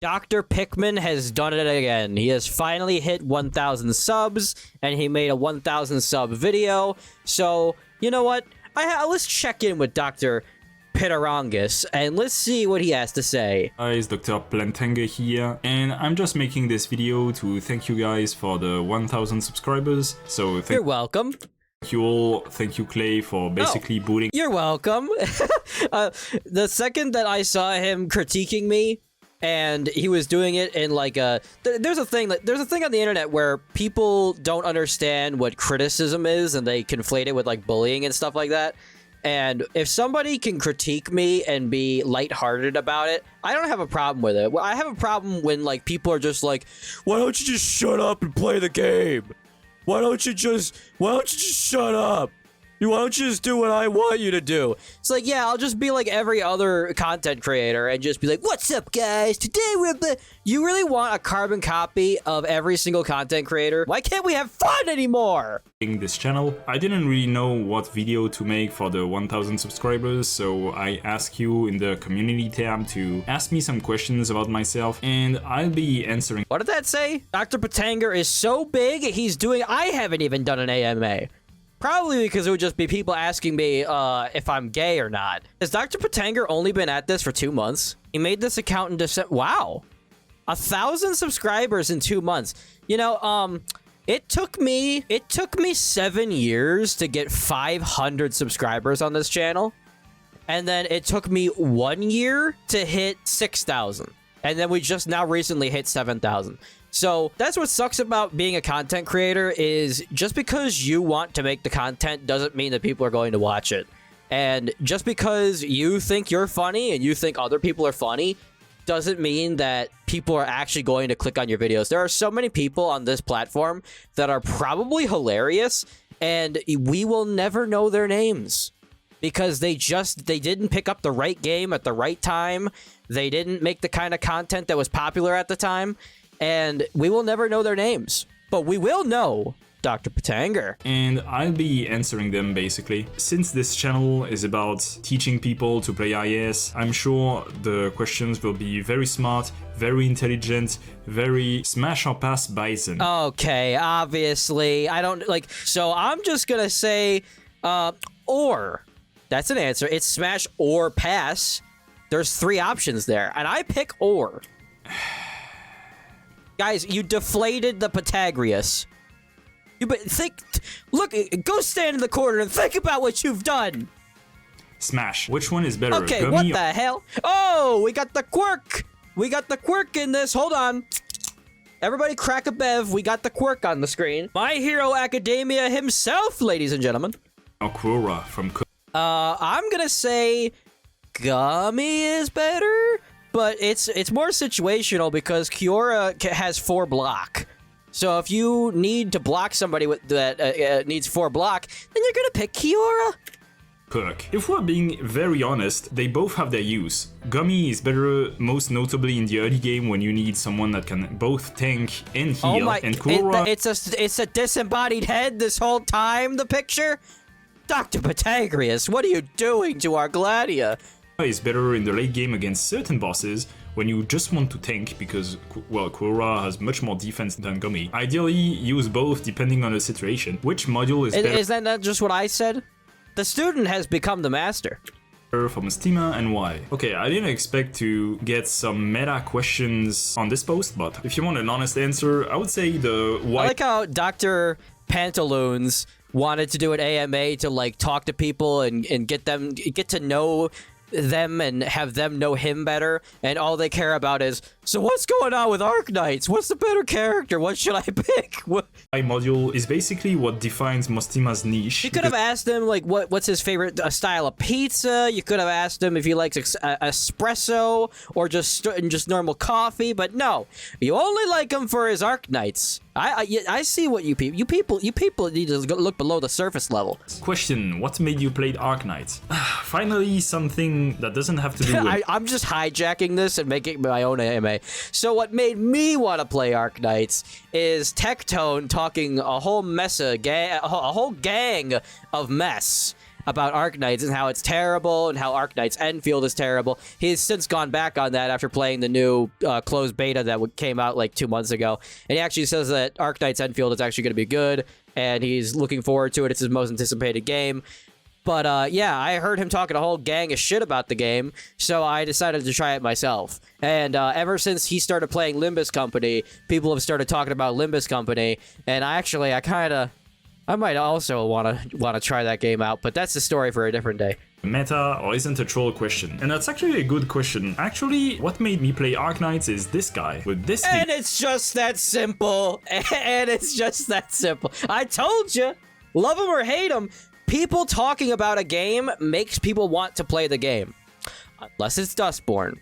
Dr. Pikmin has done it again. He has finally hit 1,000 subs, and he made a 1,000 sub video. So, you know what? Let's check in with Dr. Pitarongus, and let's see what he has to say. Guys, Dr. Plantanger here, and I'm just making this video to thank you guys for the 1,000 subscribers. So You're welcome. Thank you all. Thank you, Clay, for basically booting. You're welcome. The second that I saw him critiquing me, and he was doing it in like a there's a thing on the internet where people don't understand what criticism is, and they conflate it with like bullying and stuff like that. And if somebody can critique me and be lighthearted about it, I don't have a problem with it. I have a problem when like people are just like, why don't you just shut up and play the game? Why don't you just shut up? Why don't you just do what I want you to do? It's like, yeah, I'll just be like every other content creator and just be like, what's up, guys? Today we're You really want a carbon copy of every single content creator? Why can't we have fun anymore? In this channel, I didn't really know what video to make for the 1,000 subscribers, so I asked you in the community tab to ask me some questions about myself, and I'll be answering. What did that say? Dr. Pitanger is so big, I haven't even done an AMA. Probably because it would just be people asking me if I'm gay or not. Has Dr. Pitanger only been at this for 2 months? He made this account in December. Wow. 1,000 subscribers in 2 months. You know, it took me 7 years to get 500 subscribers on this channel. And then it took me 1 year to hit 6,000. And then we just now recently hit 7,000. So that's what sucks about being a content creator, is just because you want to make the content doesn't mean that people are going to watch it. And just because you think you're funny and you think other people are funny doesn't mean that people are actually going to click on your videos. There are so many people on this platform that are probably hilarious, and we will never know their names because they didn't pick up the right game at the right time. They didn't make the kind of content that was popular at the time. And we will never know their names, but we will know Dr. Pitanger. And I'll be answering them basically. Since this channel is about teaching people to play IS, I'm sure the questions will be very smart, very intelligent, very smash or pass bison. Okay, obviously, I don't like, so I'm just gonna say, or. That's an answer. It's smash or pass. There's 3 options there, and I pick or. Guys, you deflated the Pythagoras. Look, go stand in the corner and think about what you've done. Smash. Which one is better? Okay, what the hell? Oh, we got the quirk. We got the quirk in this. Hold on. Everybody crack a bev. We got the quirk on the screen. My Hero Academia himself, ladies and gentlemen. Quora from... I'm gonna say Gummy is better. But it's more situational because Kiora has 4 block. So if you need to block somebody that needs 4 block, then you're gonna pick Kiora. Perk. If we're being very honest, they both have their use. Gummy is better, most notably in the early game when you need someone that can both tank and heal. Oh my! And Quora, it's a disembodied head this whole time. The picture, Dr. Pythagoras, what are you doing to our Gladia? Is better in the late game against certain bosses when you just want to tank because, well, Quora has much more defense than Gummy. Ideally, use both depending on the situation. Which module is better? Is that not just what I said? The student has become the master. From Stima and why? Okay, I didn't expect to get some meta questions on this post, but if you want an honest answer, I would say the why. I like how Dr. Pantaloons wanted to do an AMA to like talk to people and get to know them and have them know him better, and all they care about is, so what's going on with Arknights? What's the better character? What should I pick? My module is basically what defines Mostima's niche. You could have asked him like what's his favorite style of pizza. You could have asked him if he likes espresso or just normal coffee, but no, you only like him for his Arknights. I see what you people need to look below the surface level. Question: what made you play Arknights? Finally, something that doesn't have to do with... I'm just hijacking this and making my own AMA. So what made me want to play Arknights is Tectone talking a whole gang of mess about Arknights and how it's terrible and how Arknights Enfield is terrible. He's since gone back on that after playing the new closed beta that came out like 2 months ago. And he actually says that Arknights Enfield is actually going to be good, and he's looking forward to it. It's his most anticipated game. But yeah, I heard him talking a whole gang of shit about the game, so I decided to try it myself. And ever since he started playing Limbus Company, people have started talking about Limbus Company, and I might also want to try that game out, but that's the story for a different day. Meta or isn't a troll question? And that's actually a good question. Actually, what made me play Arknights is this guy with this. And it's just that simple. And it's just that simple. I told you, love him or hate him, people talking about a game makes people want to play the game. Unless it's Dustborn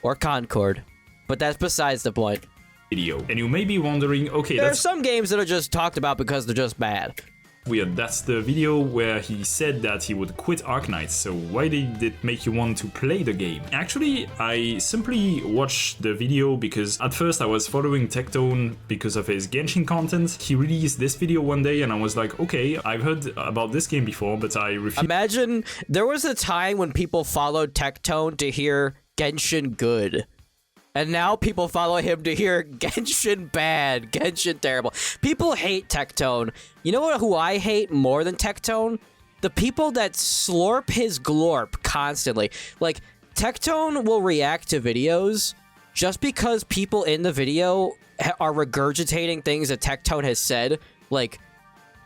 or Concord. But that's besides the point. Video. And you may be wondering, okay, there are some games that are just talked about because they're just bad. Weird. That's the video where he said that he would quit Arknights, so why did it make you want to play the game? Actually, I simply watched the video because at first I was following Tectone because of his Genshin content. He released this video one day and I was like, okay, I've heard about this game before, but I refused. Imagine there was a time when people followed Tectone to hear Genshin good. And now people follow him to hear Genshin bad, Genshin terrible. People hate Tectone. You know who I hate more than Tectone? The people that slurp his glorp constantly. Like, Tectone will react to videos just because people in the video are regurgitating things that Tectone has said, like,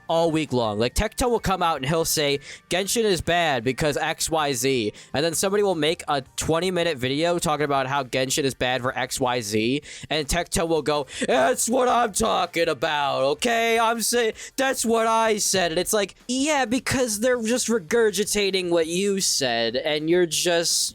all week long. Like, Tectone will come out and he'll say, Genshin is bad because XYZ. And then somebody will make a 20-minute video talking about how Genshin is bad for XYZ. And Tectone will go, that's what I'm talking about, okay? I'm saying, that's what I said. And it's like, yeah, because they're just regurgitating what you said. And you're just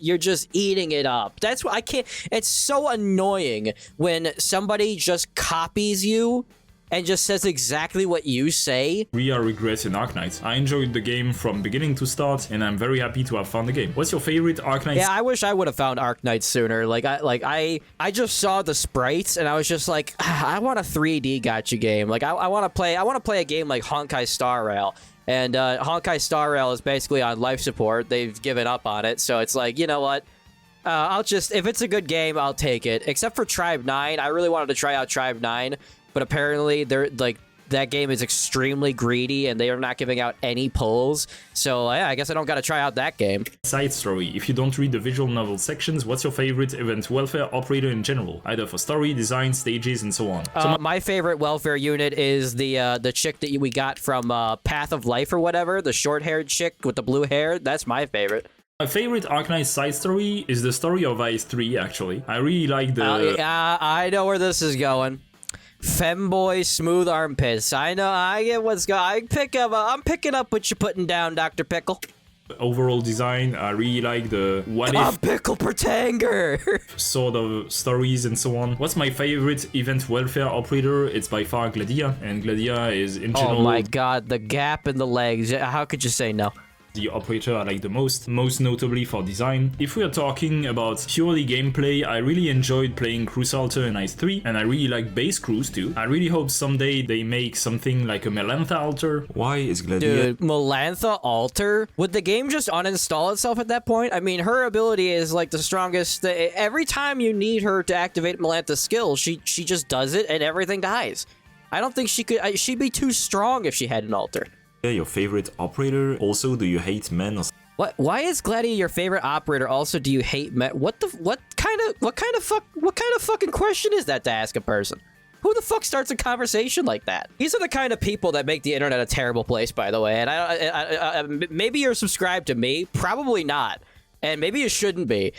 eating it up. That's what I can't, it's so annoying when somebody just copies you and just says exactly what you say. We are regrets in Arknights. I enjoyed the game from beginning to start, and I'm very happy to have found the game. What's your favorite Arknights? Yeah, I wish I would have found Arknights sooner. I just saw the sprites, and I was just like, I want a 3D gacha game. Like, I want to play a game like Honkai Star Rail. And Honkai Star Rail is basically on life support. They've given up on it, so it's like, you know what? If it's a good game, I'll take it. Except for Tribe 9. I really wanted to try out Tribe 9. But apparently, that game is extremely greedy, and they are not giving out any pulls. So, yeah, I guess I don't gotta try out that game. Side story. If you don't read the visual novel sections, what's your favorite event welfare operator in general? Either for story, design, stages, and so on. My favorite welfare unit is the chick that we got from Path of Life or whatever, the short-haired chick with the blue hair. That's my favorite. My favorite Arknights side story is the story of Ice 3, actually. I really like the... I know where this is going. Femboy smooth armpits. I know. I get what's going. I'm picking up what you're putting down, Dr. Pickle. Overall design, I really like the what if Pickle Pertanger sort of stories and so on. What's my favorite event welfare operator? It's by far Gladia, and Gladia is in general. Oh my god, the gap in the legs. How could you say no? The operator I like the most notably for design. If we are talking about purely gameplay, I really enjoyed playing Cruise Alter in Ice 3, and I really like Base Cruise too. I really hope someday they make something like a Melantha Alter. Why is Gladia? Dude, Melantha Alter? Would the game just uninstall itself at that point? I mean, her ability is like the strongest. Every time you need her to activate Melantha's skill, she just does it and everything dies. I don't think she could. She'd be too strong if she had an Alter. Your favorite operator? Also, do you hate men? Or... What? Why is Gladia your favorite operator? Also, do you hate men? What kind of fucking question is that to ask a person? Who the fuck starts a conversation like that? These are the kind of people that make the internet a terrible place, by the way. And I maybe you're subscribed to me, probably not, and maybe you shouldn't be.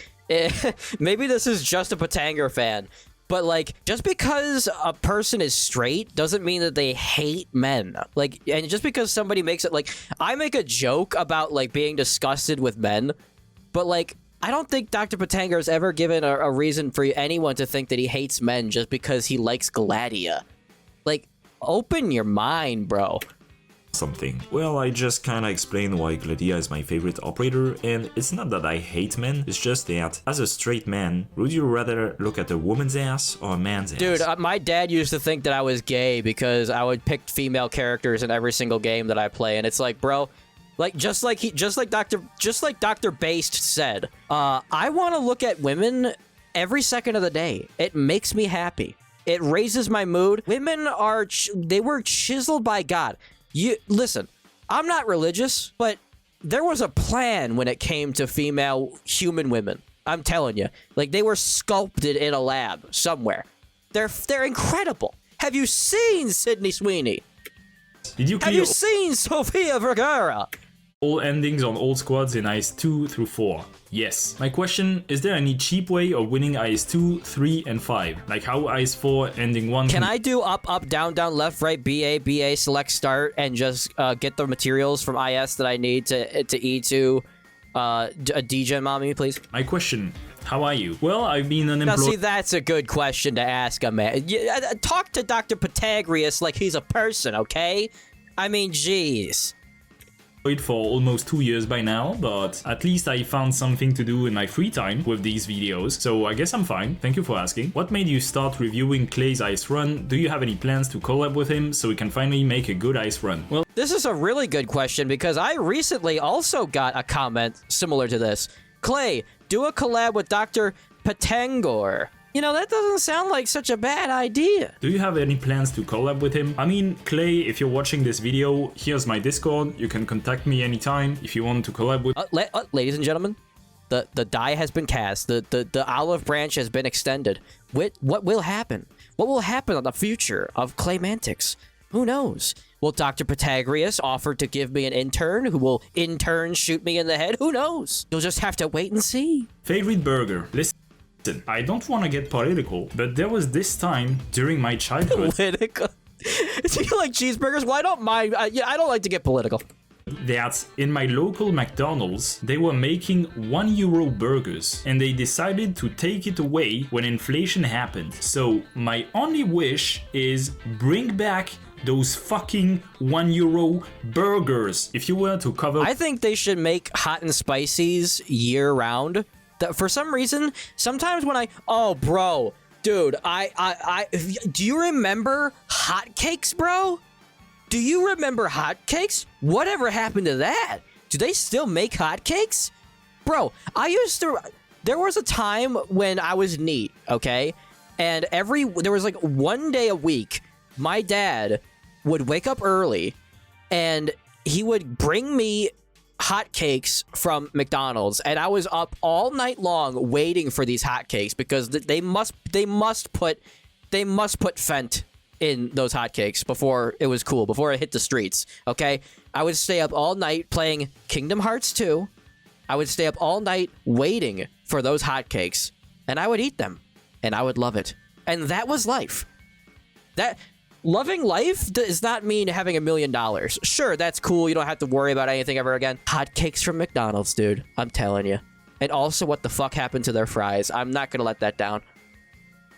Maybe this is just a Patanger fan. But, like, just because a person is straight doesn't mean that they hate men. Like, and just because somebody makes it, like, I make a joke about, like, being disgusted with men, but, like, I don't think Dr. Patanga has ever given a reason for anyone to think that he hates men just because he likes Gladia. Like, open your mind, bro. Something. Well, I just kinda explained why Gladia is my favorite operator, and it's not that I hate men, it's just that, as a straight man, would you rather look at a woman's ass or a man's ass? Dude, my dad used to think that I was gay because I would pick female characters in every single game that I play, and it's like, bro, Like just like Dr. Based said, I want to look at women every second of the day. It makes me happy. It raises my mood. Women are they were chiseled by God. You listen, I'm not religious, but there was a plan when it came to female human women. I'm telling you. Like, they were sculpted in a lab somewhere. They're incredible. Have you seen Sydney Sweeney? Did you Have you seen Sofia Vergara? all endings on all squads in Ice 2 through 4? Yes. My question, is there any cheap way of winning Ice 2, 3, and 5? Like how Ice 4 ending 1... Can I do up, up, down, down, left, right, BA, select, start, and just get the materials from IS that I need to E2 a degen mommy, please? My question, how are you? Well, I've been unemployed... Now, see, that's a good question to ask a man. Talk to Dr. Pythagoras like he's a person, okay? I mean, jeez. For almost 2 years by now, but at least I found something to do in my free time with these videos, so I guess I'm fine. Thank you for asking. What made you start reviewing Clay's ice run? Do you have any plans to collab with him so we can finally make a good ice run? Well, this is a really good question because I recently also got a comment similar to this. Clay, do a collab with Dr. Pythagoras. You know, that doesn't sound like such a bad idea. Do you have any plans to collab with him? I mean, Clay, if you're watching this video, here's my Discord. You can contact me anytime if you want to collab with... Ladies and gentlemen, the die has been cast. The olive branch has been extended. What will happen? What will happen on the future of claymantics? Who knows? Will Dr. Pythagoras offer to give me an intern who will in turn shoot me in the head? Who knows? You'll just have to wait and see. Favorite burger? Listen, I don't want to get political, but there was this time during my childhood... Political? Do you like cheeseburgers? Well, I don't mind. Yeah, I don't like to get political. That in my local McDonald's, they were making €1 burgers, and they decided to take it away when inflation happened. So my only wish is bring back those fucking €1 burgers. If you were to cover... I think they should make hot and spices year round. For some reason, sometimes when oh, bro, dude, do you remember hotcakes, bro? Do you remember hotcakes? Whatever happened to that? Do they still make hotcakes? Bro, there was a time when I was neat, okay? And there was like one day a week, my dad would wake up early and he would bring me hotcakes from McDonald's, and I was up all night long waiting for these hotcakes because they must put Fent in those hotcakes before it was cool, before it hit the streets. Okay, I would stay up all night playing Kingdom Hearts 2. I would stay up all night waiting for those hotcakes, and I would eat them, and I would love it. And that was life. Loving life does not mean having $1 million. Sure, that's cool. You don't have to worry about anything ever again. Hotcakes from McDonald's, dude. I'm telling you. And also, what the fuck happened to their fries? I'm not gonna let that down.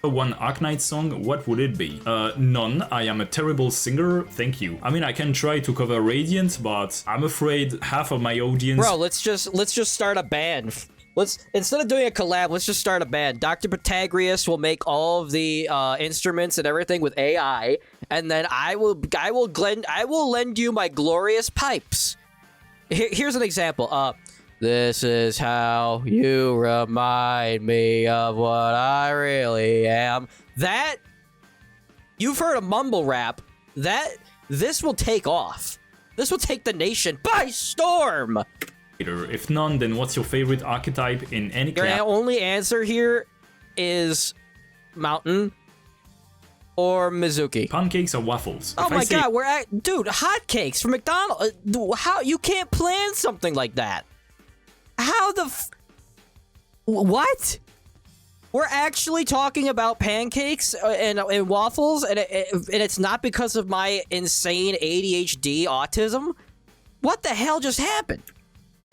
One Arknights song, what would it be? None. I am a terrible singer. Thank you. I mean, I can try to cover Radiant, but I'm afraid half of my audience... Bro, let's just start a band. Instead of doing a collab, let's just start a band. Dr. Pythagoras will make all of the instruments and everything with AI, and then I will lend you my glorious pipes. Here's an example. This is how you remind me of what I really am. That you've heard a mumble rap. This will take off. This will take the nation by storm. If none, then what's your favorite archetype in any class? Your only answer here is Mountain or Mizuki. Pancakes or waffles? Oh my god, dude, hotcakes from McDonald's. How you can't plan something like that? How what? We're actually talking about pancakes and waffles, and it's not because of my insane ADHD autism? What the hell just happened?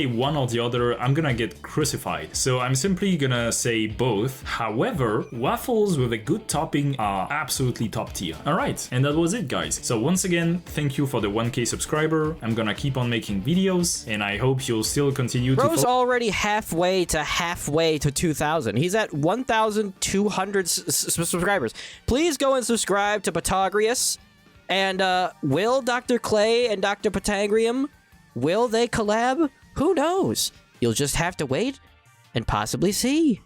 One or the other, I'm gonna get crucified. So I'm simply gonna say both. However, waffles with a good topping are absolutely top tier. Alright, and that was it, guys. So once again, thank you for the 1K subscriber. I'm gonna keep on making videos, and I hope you'll still continue to... Bro's already halfway to 2,000. He's at 1,200 subscribers. Please go and subscribe to Pythagoras, and will Dr. Clay and Dr. Pythagoras Will they collab? Who knows? You'll just have to wait and possibly see.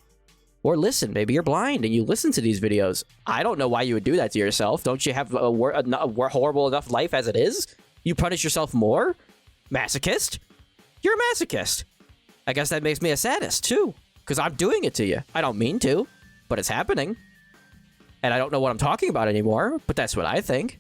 Or listen. Maybe you're blind and you listen to these videos. I don't know why you would do that to yourself. Don't you have a horrible enough life as it is? You punish yourself more? Masochist? You're a masochist. I guess that makes me a sadist, too. Because I'm doing it to you. I don't mean to, but it's happening. And I don't know what I'm talking about anymore, but that's what I think.